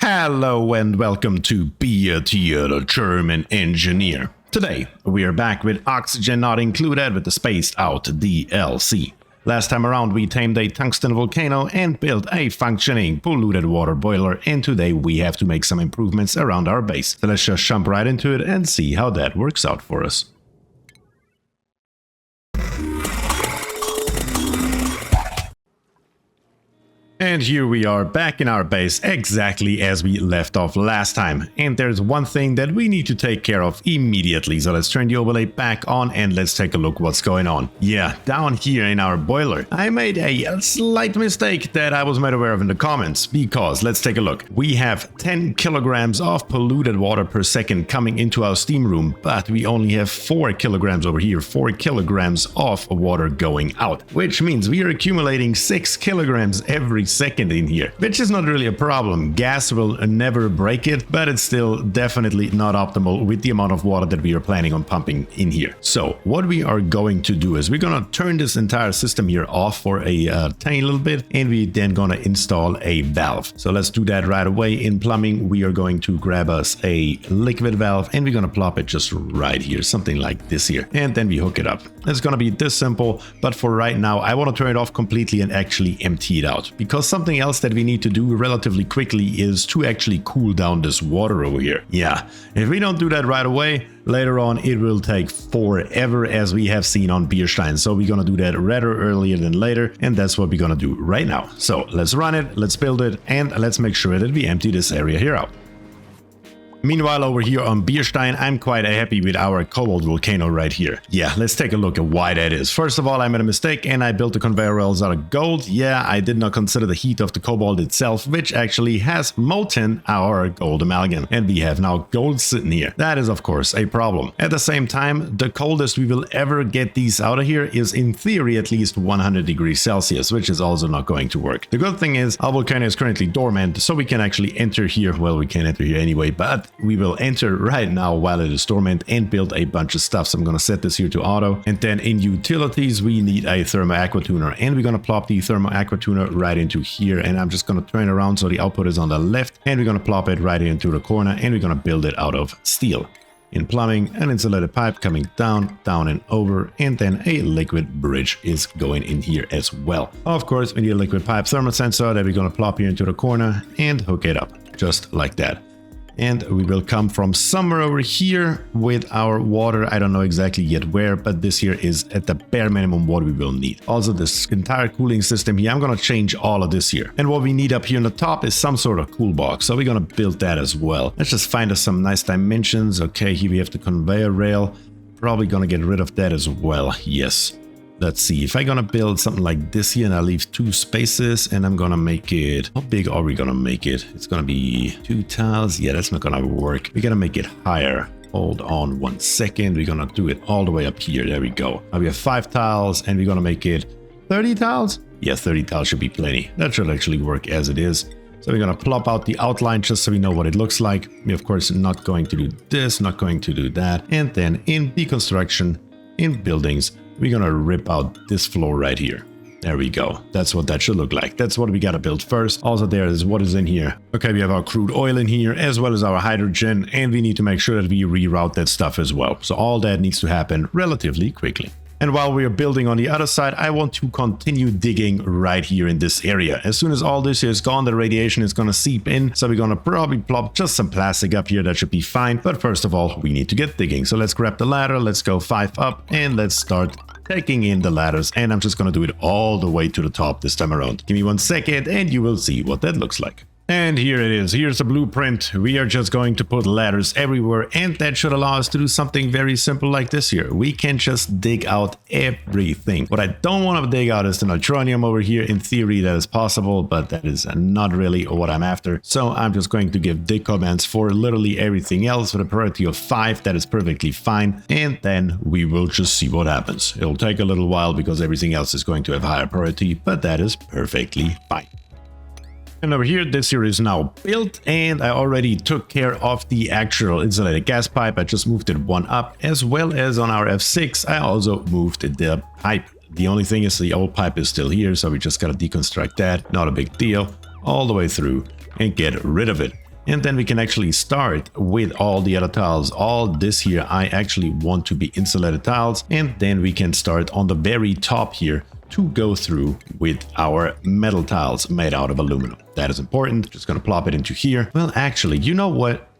Hello and welcome to BierTier, the German engineer. Today, we are back with oxygen not included with the spaced out DLC. Last time around we tamed a tungsten volcano and built a functioning polluted water boiler, and today we have to make some improvements around our base. So let's just jump right into it and see how that works out for us. And here we are back in our base exactly as we left off last time. And there's one thing that we need to take care of immediately. So let's turn the overlay back on and let's take a look what's going on. Yeah, down here in our boiler, I made a slight mistake that I was made aware of in the comments. Because let's take a look. We have 10 kilograms of polluted water per second coming into our steam room, but we only have 4 kilograms over here, 4 kilograms of water going out. Which means we are accumulating 6 kilograms every second in here, which is not really a problem. Gas will never break it, but it's still definitely not optimal with the amount of water that we are planning on pumping in here. So what we are going to do is we're gonna turn this entire system here off for a tiny little bit, and we then gonna install a valve. So let's do that right away. In plumbing, we are going to grab us a liquid valve and we're gonna plop it just right here, something like this here, and then we hook it up. It's gonna be this simple, but for right now I want to turn it off completely and actually empty it out, because something else that we need to do relatively quickly is to actually cool down this water over here. Yeah, if we don't do that right away, later on it will take forever, as we have seen on Bierstein. So we're gonna do that rather earlier than later, and that's what we're gonna do right now. So let's run it, let's build it, and let's make sure that we empty this area here out. Meanwhile, over here on Bierstein, I'm quite happy with our cobalt volcano right here. Yeah, let's take a look at why that is. First of all, I made a mistake and I built the conveyor rails out of gold. Yeah, I did not consider the heat of the cobalt itself, which actually has molten our gold amalgam. And we have now gold sitting here. That is, of course, a problem. At the same time, the coldest we will ever get these out of here is, in theory, at least 100 degrees Celsius, which is also not going to work. The good thing is, our volcano is currently dormant, so we can actually enter here. Well, we can't enter here anyway, but we will enter right now while it is dormant and build a bunch of stuff. So I'm going to set this here to auto, and then in utilities we need a thermo aqua tuner, and we're going to plop the thermo aqua tuner right into here, and I'm just going to turn around so the output is on the left, and we're going to plop it right into the corner, and we're going to build it out of steel. In plumbing, an insulated pipe coming down and over, and then a liquid bridge is going in here as well. Of course, we need a liquid pipe thermal sensor that we're going to plop here into the corner and hook it up just like that. And we will come from somewhere over here with our water. I don't know exactly yet where, but this here is at the bare minimum what we will need. Also, this entire cooling system here, I'm going to change all of this here. And what we need up here on the top is some sort of cool box. So we're going to build that as well. Let's just find us some nice dimensions. Okay, here we have the conveyor rail. Probably going to get rid of that as well. Yes. Let's see, if I'm gonna build something like this here and I leave 2 spaces and I'm gonna make it, how big are we gonna make it? It's gonna be 2 tiles. Yeah, that's not gonna work. We gotta make it higher. Hold on 1 second. We're gonna do it all the way up here. There we go. Now we have 5 tiles and we're gonna make it 30 tiles. Yeah, 30 tiles should be plenty. That should actually work as it is. So we're gonna plop out the outline just so we know what it looks like. We're of course not going to do this, not going to do that. And then in deconstruction, in buildings, we're gonna rip out this floor right here. There we go. That's what that should look like. That's what we gotta build first. Also, there is what is in here. Okay, we have our crude oil in here as well as our hydrogen, and we need to make sure that we reroute that stuff as well. So all that needs to happen relatively quickly. And while we are building on the other side, I want to continue digging right here in this area. As soon as all this here is gone, the radiation is going to seep in. So we're going to probably plop just some plastic up here. That should be fine. But first of all, we need to get digging. So let's grab the ladder. Let's go 5 up and let's start taking in the ladders. And I'm just going to do it all the way to the top this time around. Give me 1 second and you will see what that looks like. And here it is. Here's the blueprint. We are just going to put ladders everywhere, and that should allow us to do something very simple like this here. We can just dig out everything. What I don't want to dig out is the neutronium over here. In theory, that is possible, but that is not really what I'm after. So I'm just going to give dig commands for literally everything else with a priority of 5. That is perfectly fine. And then we will just see what happens. It'll take a little while because everything else is going to have higher priority, but that is perfectly fine. And over here, this here is now built, and I already took care of the actual insulated gas pipe. I just moved it 1 up, as well as on our F6, I also moved the pipe. The only thing is the old pipe is still here, so we just gotta deconstruct that. Not a big deal. All the way through and get rid of it. And then we can actually start with all the other tiles. All this here I actually want to be insulated tiles, and then we can start on the very top here to go through with our metal tiles made out of aluminum. That is important. Just gonna plop it into here. Well, actually, you know what?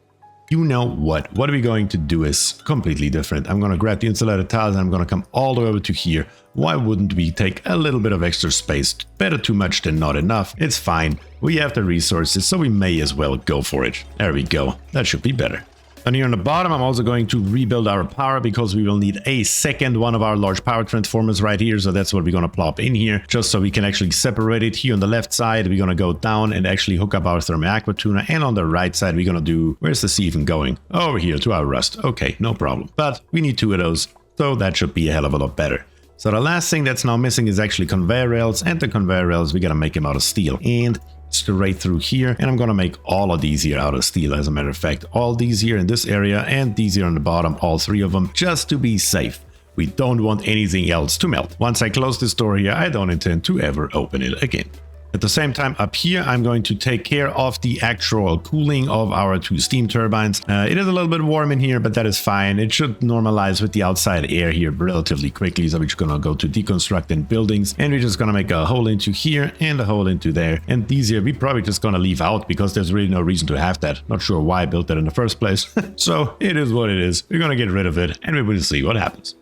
What are we going to do is completely different. I'm gonna grab the insulated tiles and I'm gonna come all the way over to here. Why wouldn't we take a little bit of extra space? Better too much than not enough. It's fine. We have the resources, so we may as well go for it. There we go. That should be better. And here on the bottom, I'm also going to rebuild our power because we will need a second one of our large power transformers right here. So that's what we're going to plop in here, just so we can actually separate it. Here on the left side, we're going to go down and actually hook up our thermal aqua tuner. And on the right side, we're going to do, where's the sea even going? Over here to our rust. Okay, no problem. But we need 2 of those, so that should be a hell of a lot better. So the last thing that's now missing is actually conveyor rails, and the conveyor rails, we got to make them out of steel. And straight through here, and I'm gonna make all of these here out of steel. As a matter of fact, all these here in this area and these here on the bottom, all 3 of them, just to be safe. We don't want anything else to melt. Once I close this door here, I don't intend to ever open it again. At the same time, up here, I'm going to take care of the actual cooling of our 2 steam turbines. It is a little bit warm in here, but that is fine. It should normalize with the outside air here relatively quickly. So we're just gonna go to deconstructing buildings, and we're just gonna make a hole into here and a hole into there. And these here, we're probably just gonna leave out because there's really no reason to have that. Not sure why I built that in the first place. So it is what it is. We're gonna get rid of it, and we will see what happens.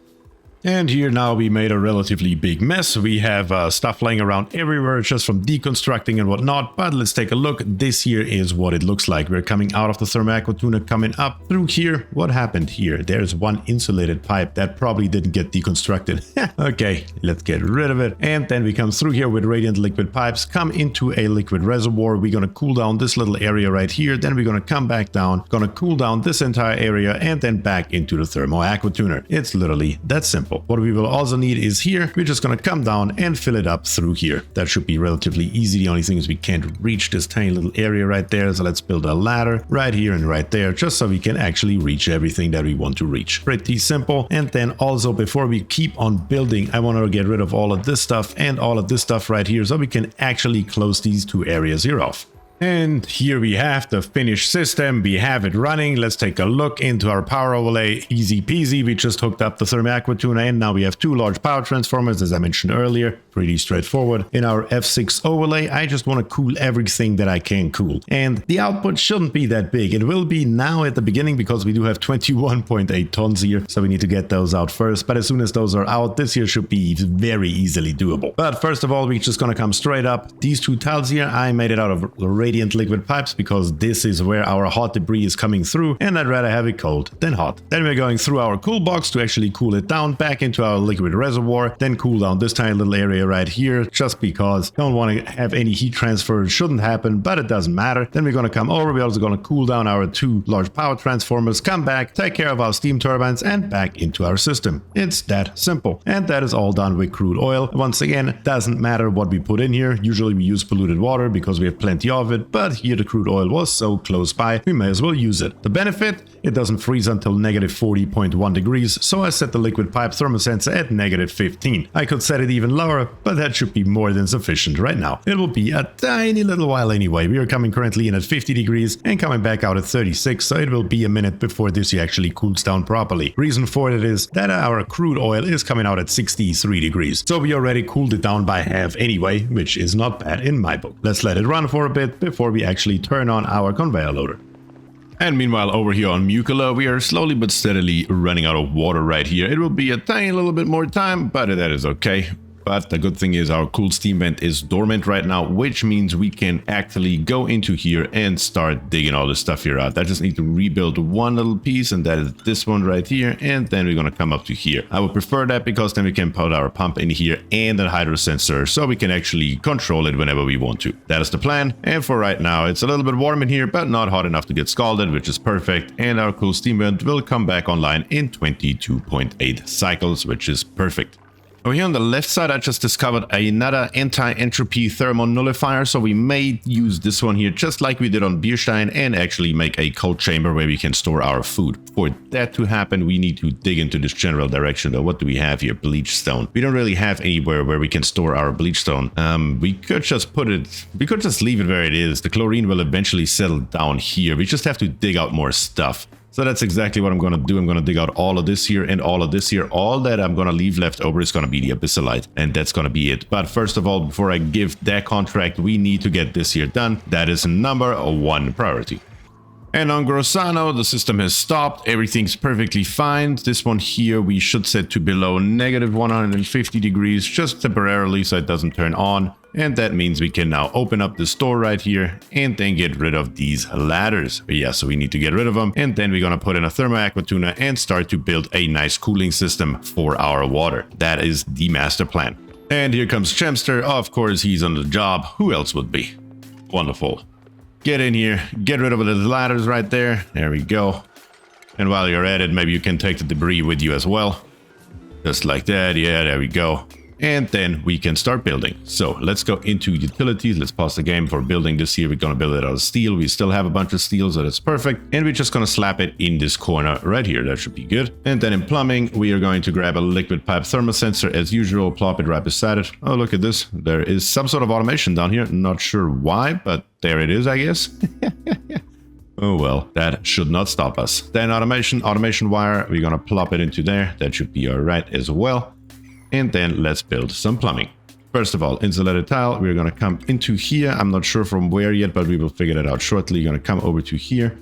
And here now we made a relatively big mess. We have stuff laying around everywhere just from deconstructing and whatnot. But let's take a look. This here is what it looks like. We're coming out of the thermal aqua tuner, coming up through here. What happened here? There's one insulated pipe that probably didn't get deconstructed. Okay, let's get rid of it. And then we come through here with radiant liquid pipes, come into a liquid reservoir. We're going to cool down this little area right here. Then we're going to come back down, going to cool down this entire area, and then back into the thermal aqua tuner. It's literally that simple. What we will also need is here, we're just going to come down and fill it up through here. That should be relatively easy. The only thing is we can't reach this tiny little area right there. So let's build a ladder right here and right there, just so we can actually reach everything that we want to reach. Pretty simple. And then also, before we keep on building, I want to get rid of all of this stuff and all of this stuff right here, so we can actually close these 2 areas here off. And here we have the finished system. We have it running. Let's take a look into our power overlay. Easy peasy. We just hooked up the thermal aqua tuner, and now we have 2 large power transformers, as I mentioned earlier. Pretty straightforward. In our F6 overlay, I just want to cool everything that I can cool. And the output shouldn't be that big. It will be now at the beginning because we do have 21.8 tons here. So we need to get those out first. But as soon as those are out, this here should be very easily doable. But first of all, we're just going to come straight up. These 2 tiles here, I made it out of radiant liquid pipes because this is where our hot debris is coming through, and I'd rather have it cold than hot. Then we're going through our cool box to actually cool it down back into our liquid reservoir, then cool down this tiny little area right here, just because don't want to have any heat transfer. It shouldn't happen, but it doesn't matter. Then we're going to come over. We're also going to cool down our 2 large power transformers, come back, take care of our steam turbines, and back into our system. It's that simple. And that is all done with crude oil. Once again, doesn't matter what we put in here. Usually we use polluted water because we have plenty of it, but here the crude oil was so close by, we may as well use it. The benefit, it doesn't freeze until negative 40.1 degrees, so I set the liquid pipe thermosensor at negative 15. I could set it even lower, but that should be more than sufficient right now. It will be a tiny little while anyway. We are coming currently in at 50 degrees and coming back out at 36, so it will be a minute before this actually cools down properly. Reason for it is that our crude oil is coming out at 63 degrees, so we already cooled it down by half anyway, which is not bad in my book. Let's let it run for a bit before we actually turn on our conveyor loader. And meanwhile, over here on Muckola, we are slowly but steadily running out of water right here. It will be a tiny little bit more time, but that is okay. But the good thing is our cool steam vent is dormant right now, which means we can actually go into here and start digging all this stuff here out. I just need to rebuild one little piece, and that is this one right here. And then we're going to come up to here. I would prefer that because then we can put our pump in here and a hydro sensor, so we can actually control it whenever we want to. That is the plan. And for right now, it's a little bit warm in here, but not hot enough to get scalded, which is perfect. And our cool steam vent will come back online in 22.8 cycles, which is perfect. Over here on the left side, I just discovered another anti-entropy thermal nullifier, so we may use this one here just like we did on Bierstein and actually make a cold chamber where we can store our food. For that to happen, we need to dig into this general direction though. What do we have here? Bleach stone. We don't really have anywhere where we can store our bleach stone. We could just leave it where it is. The chlorine will eventually settle down here. We just have to dig out more stuff. So that's exactly what I'm going to do. I'm going to dig out all of this here and all of this here. All that I'm going to leave left over is going to be the abyssalite. And that's going to be it. But first of all, before I give that contract, we need to get this here done. That is number one priority. And on Grossano, the system has stopped. Everything's perfectly fine. This one here, we should set to below negative 150 degrees just temporarily so it doesn't turn on. And that means we can now open up the store right here and then get rid of these ladders. But yeah, so we need to get rid of them. And then we're going to put in a thermo aqua tuner and start to build a nice cooling system for our water. That is the master plan. And here comes Jemsterr. Of course, he's on the job. Who else would be? Wonderful. Get in here, get rid of the ladders right there. There we go. And while you're at it, maybe you can take the debris with you as well. Just like that. Yeah, there we go. And then we can start building. So let's go into utilities. Let's pause the game for building this here. We're going to build it out of steel. We still have a bunch of steel, so that's perfect. And we're just going to slap it in this corner right here. That should be good. And then in plumbing, we are going to grab a liquid pipe thermosensor as usual, plop it right beside it. Oh, look at this. There is some sort of automation down here. Not sure why, but there it is, I guess. Oh well, that should not stop us. Then automation wire, we're going to plop it into there. That should be all right as well. And then let's build some plumbing. First of all, insulated tile, we're going to come into here. I'm not sure from where yet, but we will figure that out shortly. You're going to come over to here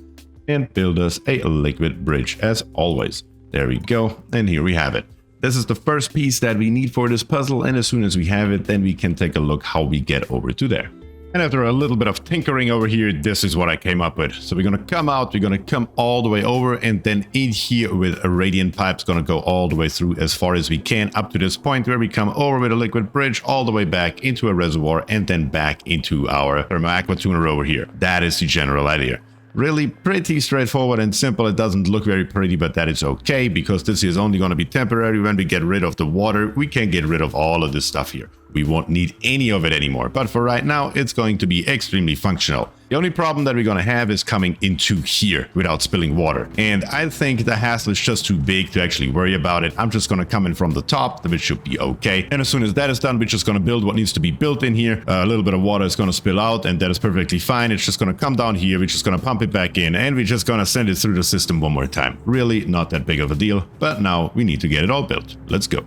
and build us a liquid bridge as always. There we go. And here we have it. This is the first piece that we need for this puzzle. And as soon as we have it, then we can take a look how we get over to there. And after a little bit of tinkering over here, this is what I came up with. So we're going to come out, we're going to come all the way over, and then in here with a radiant pipe's going to go all the way through as far as we can up to this point where we come over with a liquid bridge all the way back into a reservoir and then back into our thermo aqua tuner over here. That is the general idea. Really pretty straightforward and simple. It doesn't look very pretty, but that is okay because this is only going to be temporary. When we get rid of the water, we can get rid of all of this stuff here. We won't need any of it anymore, but for right now, it's going to be extremely functional. The only problem that we're going to have is coming into here without spilling water. And I think the hassle is just too big to actually worry about it. I'm just going to come in from the top, which should be okay. And as soon as that is done, we're just going to build what needs to be built in here. A little bit of water is going to spill out, and that is perfectly fine. It's just going to come down here. We're just going to pump it back in, and we're just going to send it through the system one more time. Really not that big of a deal, but now we need to get it all built. Let's go.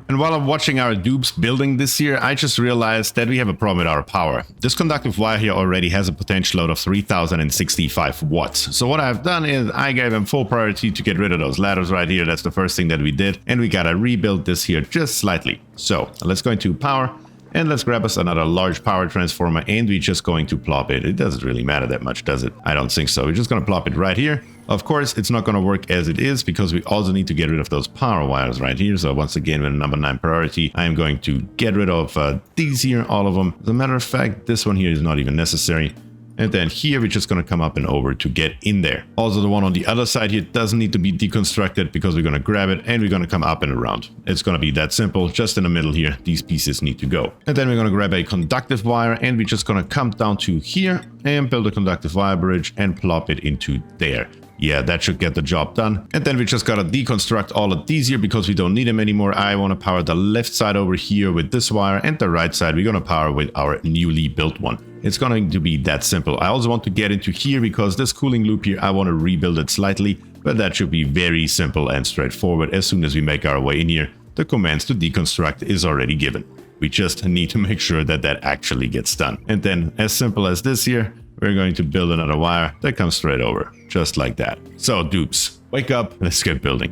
And while I'm watching our dupes building this here, I just realized that we have a problem with our power. This conductive wire here already has a potential load of 3065 watts. So what I've done is I gave him full priority to get rid of those ladders right here. That's the first thing that we did. And we gotta rebuild this here just slightly. So let's go into power. And let's grab us another large power transformer, and we're just going to plop it. It doesn't really matter that much, does it? I don't think so. We're just going to plop it right here. Of course, it's not going to work as it is because we also need to get rid of those power wires right here. So once again, with a number 9 priority, I am going to get rid of these here, all of them. As a matter of fact, this one here is not even necessary. And then here we're just going to come up and over to get in there. Also, the one on the other side here doesn't need to be deconstructed because we're going to grab it and we're going to come up and around. It's going to be that simple. Just in the middle here, these pieces need to go. And then we're going to grab a conductive wire and we're just going to come down to here and build a conductive wire bridge and plop it into there. Yeah, that should get the job done. And then we just gotta deconstruct all of these here because we don't need them anymore. I want to power the left side over here with this wire, and the right side we're gonna power with our newly built one. It's going to be that simple. I also want to get into here because this cooling loop here, I want to rebuild it slightly, but that should be very simple and straightforward. As soon as we make our way in here, the commands to deconstruct is already given. We just need to make sure that that actually gets done. And then as simple as this here, we're going to build another wire that comes straight over, just like that. So dupes, wake up, let's get building.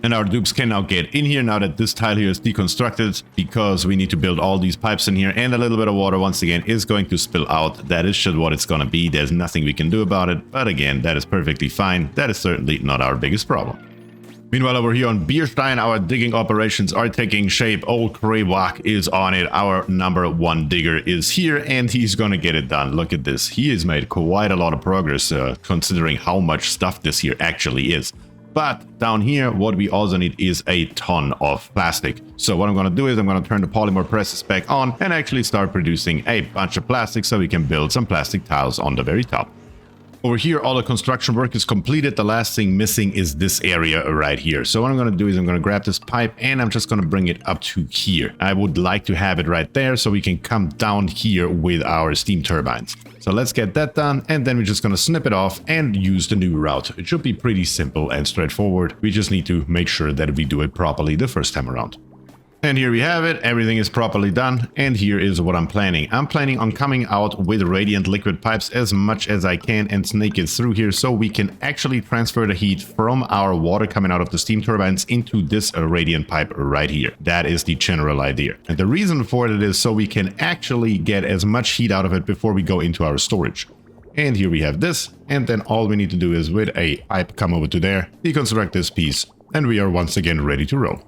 And our dupes can now get in here now that this tile here is deconstructed, because we need to build all these pipes in here, and a little bit of water once again is going to spill out. That is just what it's going to be. There's nothing we can do about it, but again, that is perfectly fine. That is certainly not our biggest problem. Meanwhile, over here on Bierstein, our digging operations are taking shape. Old Krewak is on it. Our number 1 digger is here, and he's gonna get it done. Look at this. He has made quite a lot of progress, considering how much stuff this here actually is. But down here, what we also need is a ton of plastic. So what I'm going to do is I'm going to turn the polymer presses back on and actually start producing a bunch of plastic so we can build some plastic tiles on the very top. Over here, all the construction work is completed. The last thing missing is this area right here. So what I'm going to do is I'm going to grab this pipe and I'm just going to bring it up to here. I would like to have it right there so we can come down here with our steam turbines. So let's get that done, and then we're just going to snip it off and use the new route. It should be pretty simple and straightforward. We just need to make sure that we do it properly the first time around. And here we have it, everything is properly done, and here is what I'm planning. I'm planning on coming out with radiant liquid pipes as much as I can and snake it through here so we can actually transfer the heat from our water coming out of the steam turbines into this radiant pipe right here. That is the general idea. And the reason for it is so we can actually get as much heat out of it before we go into our storage. And here we have this, and then all we need to do is with a pipe come over to there, deconstruct this piece, and we are once again ready to roll.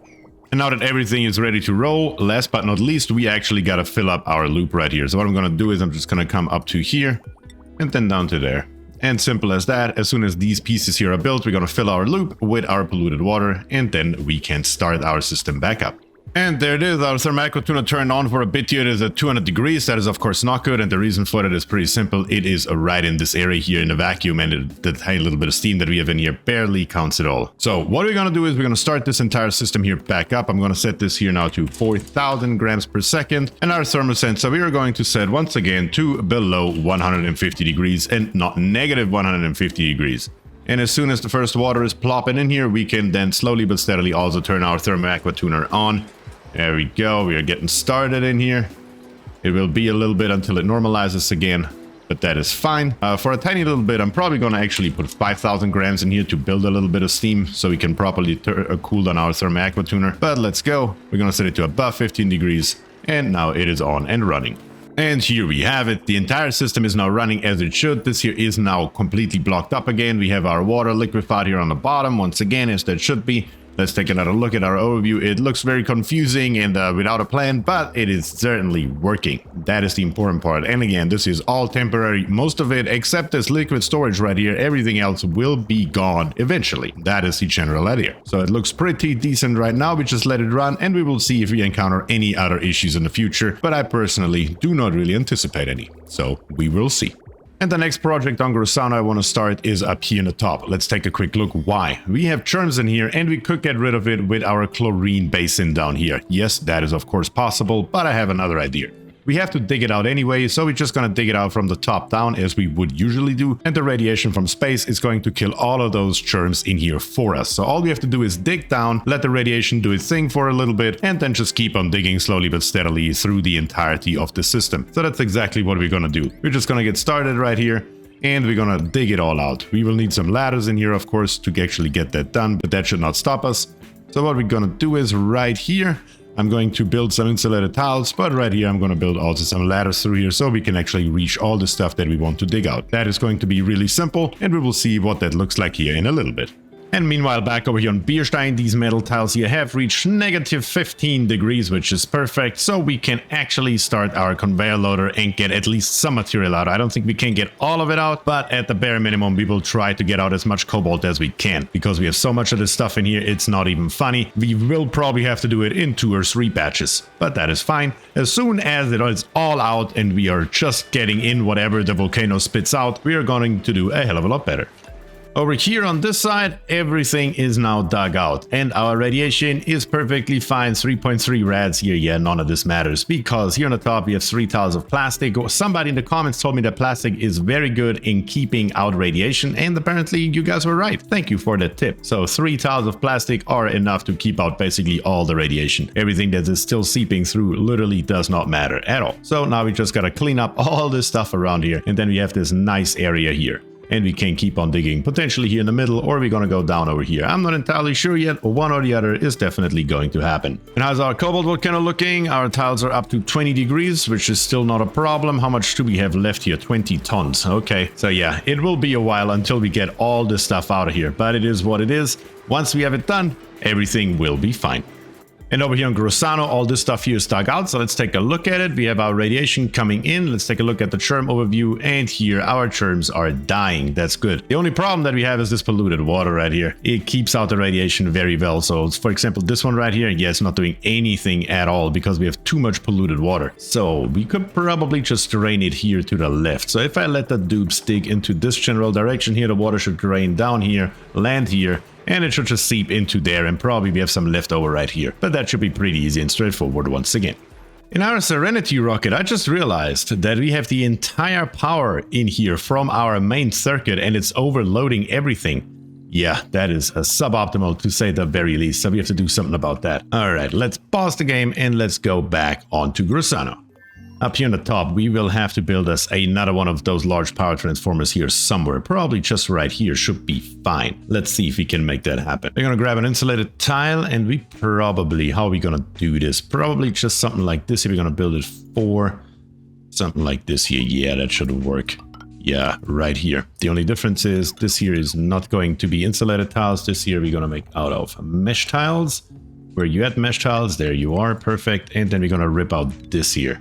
And now that everything is ready to roll, last but not least, we actually got to fill up our loop right here. So what I'm going to do is I'm just going to come up to here and then down to there. And simple as that, as soon as these pieces here are built, we're going to fill our loop with our polluted water, and then we can start our system back up. And there it is, our thermal aqua tuner turned on for a bit here. It is at 200 degrees. That is of course not good, and the reason for that is pretty simple. It is right in this area here in the vacuum, and the tiny little bit of steam that we have in here barely counts at all. So what we're going to do is we're going to start this entire system here back up. I'm going to set this here now to 4,000 grams per second, and our thermal sensor we are going to set once again to below 150 degrees and not negative 150 degrees. And as soon as the first water is plopping in here, we can then slowly but steadily also turn our thermal aqua tuner on. There we go, we are getting started in here. It will be a little bit until it normalizes again, but that is fine. For a tiny little bit, I'm probably going to actually put 5,000 grams in here to build a little bit of steam so we can properly cool down our thermal aqua tuner. But let's go. We're going to set it to above 15 degrees, and now it is on and running. And here we have it. The entire system is now running as it should. This here is now completely blocked up again. We have our water liquefied here on the bottom once again, as that should be. Let's take another look at our overview. It looks very confusing and without a plan, but it is certainly working. That is the important part. And again, this is all temporary. Most of it, except this liquid storage right here, everything else will be gone eventually. That is the general idea. So it looks pretty decent right now. We just let it run and we will see if we encounter any other issues in the future. But I personally do not really anticipate any. So we will see. And the next project on Grossano I want to start is up here in the top. Let's take a quick look why. We have germs in here and we could get rid of it with our chlorine basin down here. Yes, that is of course possible, but I have another idea. We have to dig it out anyway, so we're just gonna dig it out from the top down as we would usually do, and the radiation from space is going to kill all of those germs in here for us. So all we have to do is dig down, let the radiation do its thing for a little bit, and then just keep on digging slowly but steadily through the entirety of the system. So that's exactly what we're gonna do. We're just gonna get started right here, and we're gonna dig it all out. We will need some ladders in here, of course, to actually get that done, but that should not stop us. So what we're gonna do is right here, I'm going to build some insulated tiles, but right here I'm going to build also some ladders through here so we can actually reach all the stuff that we want to dig out. That is going to be really simple, and we will see what that looks like here in a little bit. And meanwhile, back over here on Bierstein, these metal tiles here have reached negative 15 degrees, which is perfect. So we can actually start our conveyor loader and get at least some material out. I don't think we can get all of it out, but at the bare minimum, we will try to get out as much cobalt as we can. Because we have so much of this stuff in here, it's not even funny. We will probably have to do it in 2 or 3 batches, but that is fine. As soon as it is all out and we are just getting in whatever the volcano spits out, we are going to do a hell of a lot better. Over here on this side, everything is now dug out and our radiation is perfectly fine. 3.3 rads here. Yeah, none of this matters because here on the top we have 3 tiles of plastic. Somebody in the comments told me that plastic is very good in keeping out radiation, and apparently you guys were right. Thank you for that tip. So 3 tiles of plastic are enough to keep out basically all the radiation. Everything that is still seeping through literally does not matter at all. So now we just gotta clean up all this stuff around here, and then we have this nice area here. And we can keep on digging, potentially here in the middle, or we're gonna go down over here. I'm not entirely sure yet, but one or the other is definitely going to happen. And how's our cobalt volcano looking? Our tiles are up to 20 degrees, which is still not a problem. How much do we have left here? 20 tons. Okay, so yeah, it will be a while until we get all this stuff out of here, but it is what it is. Once we have it done, everything will be fine. And over here on Grossano, all this stuff here is dug out, so let's take a look at it. We have our radiation coming in. Let's take a look at the germ overview, and here our germs are dying. That's good. The only problem that we have is this polluted water right here. It keeps out the radiation very well. So for example, this one right here, yeah, it's not doing anything at all because we have too much polluted water. So we could probably just drain it here to the left. So if I let the dupes dig into this general direction here, the water should drain down here, land here, and it should just seep into there, and probably we have some leftover right here. But that should be pretty easy and straightforward once again. In our Serenity rocket, I just realized that we have the entire power in here from our main circuit, and it's overloading everything. Yeah, that is suboptimal to say the very least, so we have to do something about that. Alright, let's pause the game and let's go back onto Grossano. Up here on the top, we will have to build us another one of those large power transformers here somewhere. Probably just right here should be fine. Let's see if we can make that happen. We're gonna grab an insulated tile, and we probably, how are we gonna do this? Probably just something like this. If we're gonna build it for something like this here. Yeah, that should work. Yeah, right here. The only difference is this here is not going to be insulated tiles. This here we're gonna make out of mesh tiles. Where you at, mesh tiles? There you are, perfect. And then we're gonna rip out this here.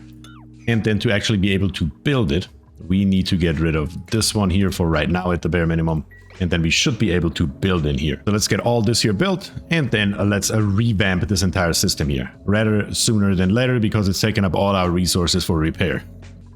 And then to actually be able to build it, we need to get rid of this one here for right now at the bare minimum. And then we should be able to build in here. So let's get all this here built, and then let's revamp this entire system here. Rather sooner than later, because it's taken up all our resources for repair.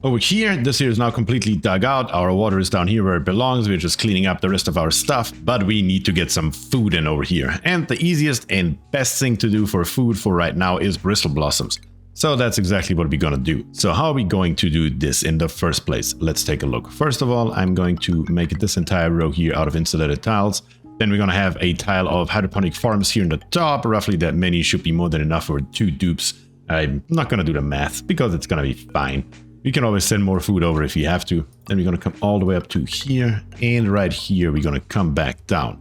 Over here, this here is now completely dug out. Our water is down here where it belongs. We're just cleaning up the rest of our stuff, but we need to get some food in over here. And the easiest and best thing to do for food for right now is bristle blossoms. So that's exactly what we're gonna do. So how are we going to do this in the first place? Let's take a look. First of all, I'm going to make this entire row here out of insulated tiles. Then we're gonna have a tile of hydroponic farms here in the top. Roughly that many should be more than enough for 2 dupes. I'm not gonna do the math because it's gonna be fine. We can always send more food over if you have to. Then we're gonna come all the way up to here, and right here we're gonna come back down.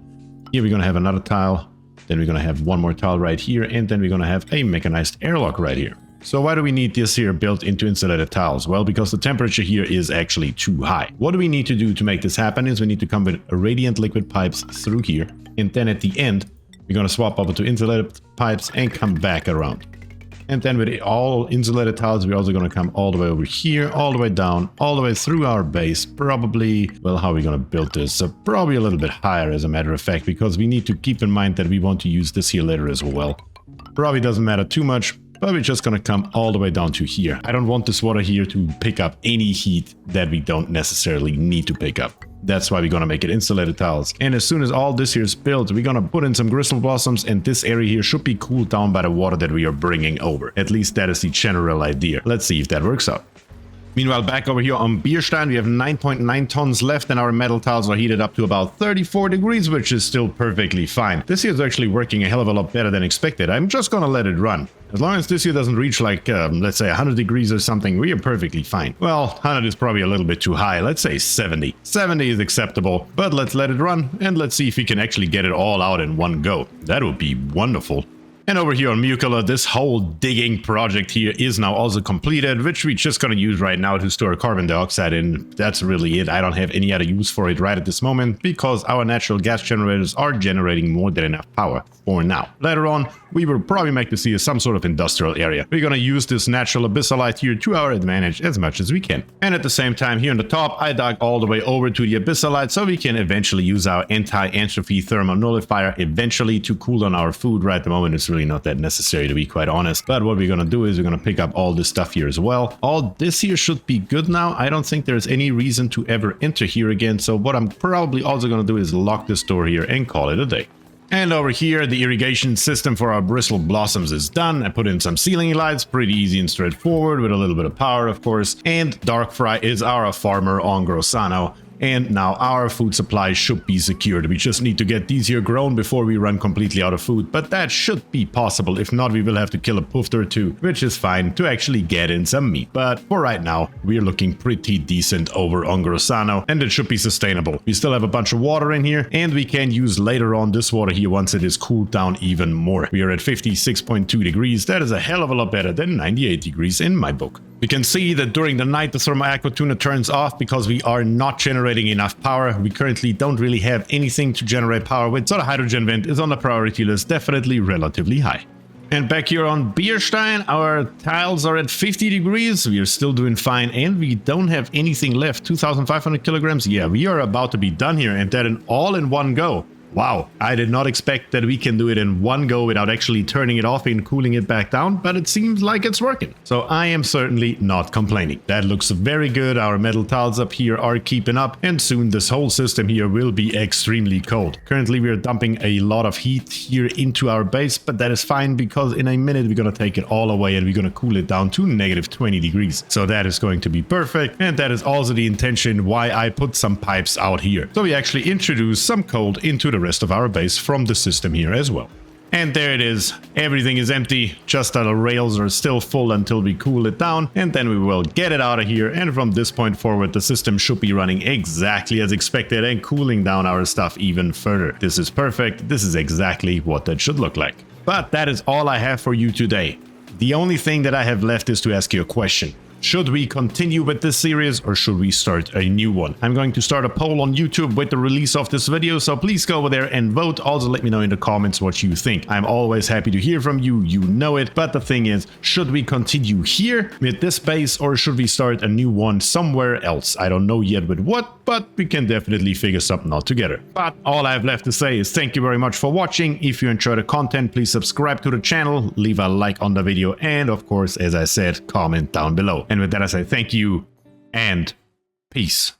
Here we're gonna have another tile. Then we're gonna have one more tile right here, and then we're gonna have a mechanized airlock right here. So why do we need this here built into insulated tiles? Well, because the temperature here is actually too high. What do we need to do to make this happen is we need to come with radiant liquid pipes through here. And then at the end, we're going to swap over to insulated pipes and come back around. And then with all insulated tiles, we're also going to come all the way over here, all the way down, all the way through our base. Probably, well, how are we going to build this? So probably a little bit higher as a matter of fact, because we need to keep in mind that we want to use this here later as well. Probably doesn't matter too much. But we're just gonna come all the way down to here. I don't want this water here to pick up any heat that we don't necessarily need to pick up. That's why we're gonna make it insulated tiles. And as soon as all this here is built, we're gonna put in some bristle blossoms, and this area here should be cooled down by the water that we are bringing over. At least that is the general idea. Let's see if that works out. Meanwhile, back over here on Bierstein, we have 9.9 tons left, and our metal tiles are heated up to about 34 degrees, which is still perfectly fine. This here is actually working a hell of a lot better than expected. I'm just gonna let it run. As long as this here doesn't reach like, let's say 100 degrees or something, we are perfectly fine. Well, 100 is probably a little bit too high. Let's say 70. 70 is acceptable, but let's let it run, and let's see if we can actually get it all out in one go. That would be wonderful. And over here on Muckola, this whole digging project here is now also completed, which we're just gonna use right now to store carbon dioxide in. That's really it. I don't have any other use for it right at this moment, because our natural gas generators are generating more than enough power for now. Later on, we will probably make this here some sort of industrial area. We're gonna use this natural abyssalite here to our advantage as much as we can. And at the same time, here on the top, I dug all the way over to the abyssalite so we can eventually use our anti-entropy thermal nullifier eventually to cool down our food. Right at the moment, it's really not that necessary, to be quite honest. But what we're gonna do is we're gonna pick up all this stuff here as well. All this here should be good now. I don't think there's any reason to ever enter here again. So what I'm probably also gonna do is lock this door here and call it a day. And over here, the irrigation system for our bristle blossoms is done. I put in some ceiling lights, pretty easy and straightforward with a little bit of power, of course. And DarkFrei is our farmer on Grossano. And now our food supply should be secured. We just need to get these here grown before we run completely out of food. But that should be possible. If not, we will have to kill a poofter or two, which is fine, to actually get in some meat. But for right now, we're looking pretty decent over on Grossano, and it should be sustainable. We still have a bunch of water in here, and we can use later on this water here once it is cooled down even more. We are at 56.2 degrees. That is a hell of a lot better than 98 degrees in my book. We can see that during the night the thermal aqua tuna turns off because we are not generating enough power. We currently don't really have anything to generate power with, so the hydrogen vent is on the priority list, definitely relatively high. And back here on Bierstein, our tiles are at 50 degrees. We are still doing fine and we don't have anything left. 2,500 kilograms. Yeah, we are about to be done here, and that all in one go. Wow, I did not expect that we can do it in one go without actually turning it off and cooling it back down, but it seems like it's working. So I am certainly not complaining. That looks very good. Our metal tiles up here are keeping up, and soon this whole system here will be extremely cold. Currently we are dumping a lot of heat here into our base, but that is fine because in a minute we're gonna take it all away and we're gonna cool it down to negative 20 degrees. So that is going to be perfect, and that is also the intention why I put some pipes out here. So we actually introduce some cold into the rest of our base from the system here as well. And there it is. Everything is empty. Just our rails are still full until we cool it down, and then we will get it out of here. And from this point forward, the system should be running exactly as expected and cooling down our stuff even further. This is perfect. This is exactly what that should look like. But that is all I have for you today. The only thing that I have left is to ask you a question. Should we continue with this series or should we start a new one? I'm going to start a poll on YouTube with the release of this video, so please go over there and vote. Also let me know in the comments what you think. I'm always happy to hear from you, you know it. But the thing is, should we continue here with this base or should we start a new one somewhere else? I don't know yet with what, but we can definitely figure something out together. But all I have left to say is thank you very much for watching. If you enjoy the content, please subscribe to the channel, leave a like on the video, and of course, as I said, comment down below. And with that, I say thank you and peace.